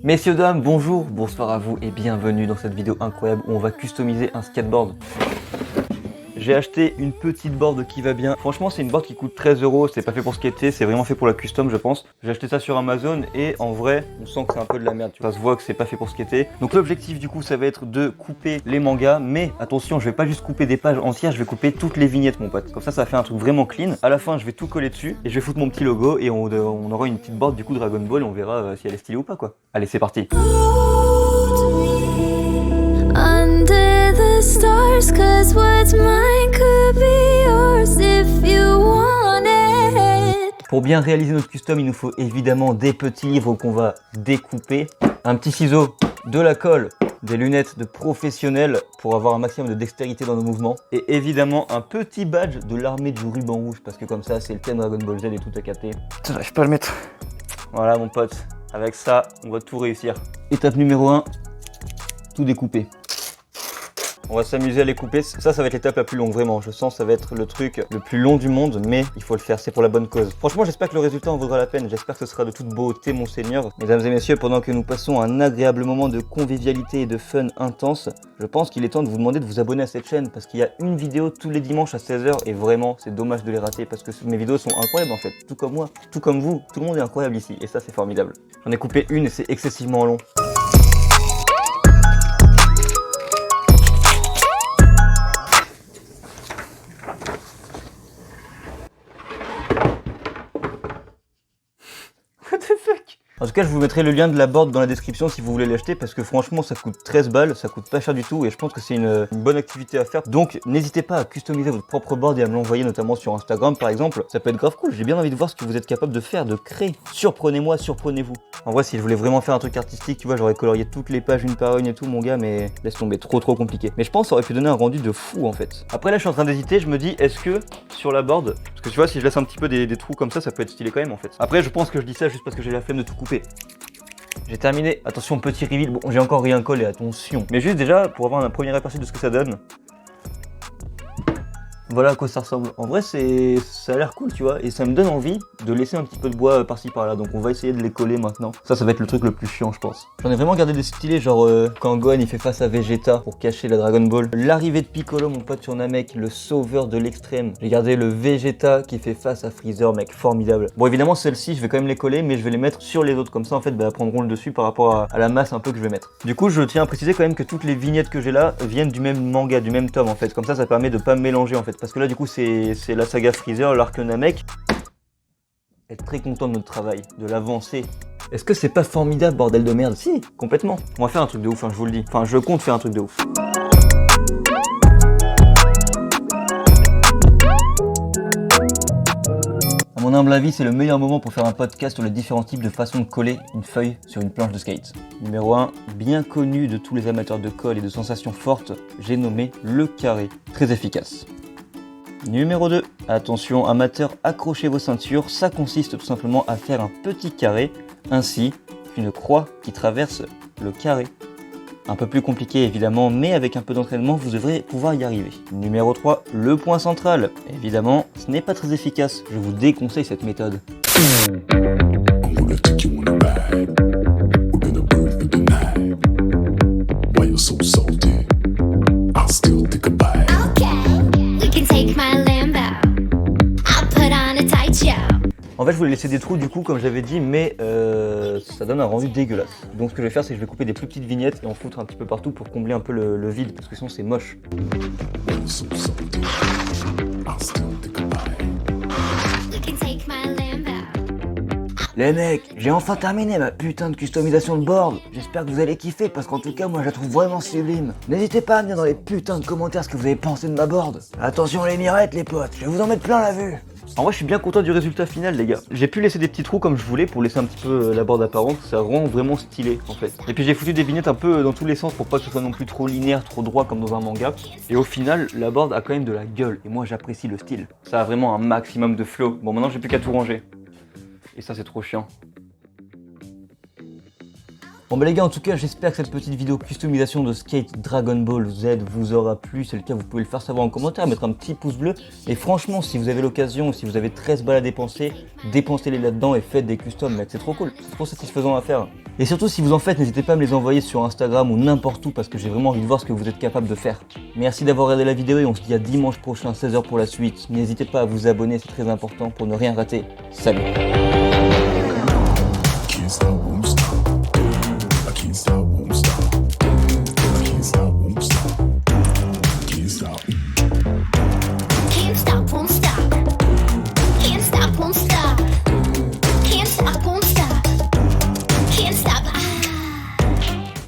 Messieurs, dames, bonjour, bonsoir à vous et bienvenue dans cette vidéo incroyable où on va customiser un skateboard. J'ai acheté une petite board qui va bien. Franchement, c'est une board qui coûte 13 €. C'est pas fait pour skater, c'est vraiment fait pour la custom, je pense. J'ai acheté ça sur Amazon et en vrai, on sent que c'est un peu de la merde. Ça se voit que c'est pas fait pour skater. Donc l'objectif du coup, ça va être de couper les mangas. Mais attention, je vais pas juste couper des pages entières, je vais couper toutes les vignettes, mon pote. Comme ça fait un truc vraiment clean. À la fin, je vais tout coller dessus et je vais foutre mon petit logo et on aura une petite board du coup Dragon Ball et on verra si elle est stylée ou pas quoi. Allez, c'est parti. Under the stars, 'cause what's mine could be yours if you want it. Pour bien réaliser notre custom, il nous faut évidemment des petits livres qu'on va découper, un petit ciseau, de la colle, des lunettes de professionnels pour avoir un maximum de dextérité dans nos mouvements, et évidemment un petit badge de l'armée du ruban rouge, parce que comme ça c'est le thème Dragon Ball Z et tout à capter. J'arrive pas à le mettre. Voilà mon pote, avec ça on va tout réussir. Étape numéro 1, tout découper. On va s'amuser à les couper, ça va être l'étape la plus longue, vraiment. Je sens que ça va être le truc le plus long du monde, mais il faut le faire, c'est pour la bonne cause. Franchement, j'espère que le résultat en vaudra la peine, j'espère que ce sera de toute beauté, mon seigneur. Mesdames et messieurs, pendant que nous passons un agréable moment de convivialité et de fun intense, je pense qu'il est temps de vous demander de vous abonner à cette chaîne, parce qu'il y a une vidéo tous les dimanches à 16 h, et vraiment, c'est dommage de les rater, parce que mes vidéos sont incroyables en fait. Tout comme moi, tout comme vous, tout le monde est incroyable ici, et ça c'est formidable. J'en ai coupé une et c'est excessivement long. What the fuck? En tout cas, je vous mettrai le lien de la board dans la description si vous voulez l'acheter, parce que franchement ça coûte 13 balles, ça coûte pas cher du tout et je pense que c'est une bonne activité à faire. Donc n'hésitez pas à customiser votre propre board et à me l'envoyer notamment sur Instagram par exemple, ça peut être grave cool. J'ai bien envie de voir ce que vous êtes capable de faire, de créer. Surprenez-moi, surprenez-vous. En vrai, si je voulais vraiment faire un truc artistique, tu vois, j'aurais colorié toutes les pages une par une et tout mon gars, mais laisse tomber, trop compliqué. Mais je pense que ça aurait pu donner un rendu de fou en fait. Après là je suis en train d'hésiter, je me dis est-ce que sur la board, parce que tu vois si je laisse un petit peu des trous comme ça peut être stylé quand même en fait. Après je pense que je dis ça juste parce que j'ai la flemme de tout couper. J'ai terminé. Attention, petit reveal. Bon, j'ai encore rien collé, attention. Mais juste déjà, pour avoir un premier aperçu de ce que ça donne. Voilà à quoi ça ressemble. En vrai, ça a l'air cool, tu vois. Et ça me donne envie de laisser un petit peu de bois par-ci par-là. Donc on va essayer de les coller maintenant. Ça va être le truc le plus chiant, je pense. J'en ai vraiment gardé des stylés, genre quand Gohan il fait face à Vegeta pour cacher la Dragon Ball. L'arrivée de Piccolo, mon pote sur Namek, le sauveur de l'extrême. J'ai gardé le Vegeta qui fait face à Freezer, mec, formidable. Bon, évidemment, celles-ci, je vais quand même les coller, mais je vais les mettre sur les autres. Comme ça, en fait, elles prendront le dessus par rapport à la masse un peu que je vais mettre. Du coup, je tiens à préciser quand même que toutes les vignettes que j'ai là viennent du même manga, du même tome, en fait. Comme ça permet de pas me mélanger, en fait. Parce que là, du coup, c'est la saga Freezer, l'arc Namek. Être très content de notre travail, de l'avancée. Est-ce que c'est pas formidable, bordel de merde? Si, complètement. On va faire un truc de ouf, hein, je vous le dis. Enfin, je compte faire un truc de ouf. À mon humble avis, c'est le meilleur moment pour faire un podcast sur les différents types de façons de coller une feuille sur une planche de skate. Numéro 1, bien connu de tous les amateurs de colle et de sensations fortes, j'ai nommé le carré. Très efficace. Numéro 2, attention amateurs, accrochez vos ceintures, ça consiste tout simplement à faire un petit carré, ainsi qu'une croix qui traverse le carré. Un peu plus compliqué évidemment, mais avec un peu d'entraînement, vous devrez pouvoir y arriver. Numéro 3, le point central. Évidemment, ce n'est pas très efficace, je vous déconseille cette méthode. En fait, je voulais laisser des trous du coup, comme j'avais dit, mais ça donne un rendu dégueulasse. Donc ce que je vais faire, c'est que je vais couper des plus petites vignettes et en foutre un petit peu partout pour combler un peu le vide, parce que sinon c'est moche. Les mecs, j'ai enfin terminé ma putain de customisation de board. J'espère que vous allez kiffer, parce qu'en tout cas, moi je la trouve vraiment sublime. N'hésitez pas à me dire dans les putains de commentaires ce que vous avez pensé de ma board. Attention les mirettes les potes, je vais vous en mettre plein la vue. En vrai, je suis bien content du résultat final, les gars. J'ai pu laisser des petits trous comme je voulais pour laisser un petit peu la board apparente. Ça rend vraiment stylé, en fait. Et puis j'ai foutu des vignettes un peu dans tous les sens pour pas que ce soit non plus trop linéaire, trop droit comme dans un manga. Et au final, la board a quand même de la gueule. Et moi, j'apprécie le style. Ça a vraiment un maximum de flow. Bon, maintenant, j'ai plus qu'à tout ranger. Et ça, c'est trop chiant. Bon bah les gars, en tout cas j'espère que cette petite vidéo customisation de skate Dragon Ball Z vous aura plu. C'est le cas, vous pouvez le faire savoir en commentaire, mettre un petit pouce bleu. Et franchement, si vous avez l'occasion, si vous avez 13 balles à dépenser, dépensez-les là-dedans et faites des customs, mec, c'est trop cool, c'est trop satisfaisant à faire. Et surtout, si vous en faites, n'hésitez pas à me les envoyer sur Instagram ou n'importe où parce que j'ai vraiment envie de voir ce que vous êtes capable de faire. Merci d'avoir regardé la vidéo et on se dit à dimanche prochain 16h pour la suite. N'hésitez pas à vous abonner, c'est très important pour ne rien rater. Salut!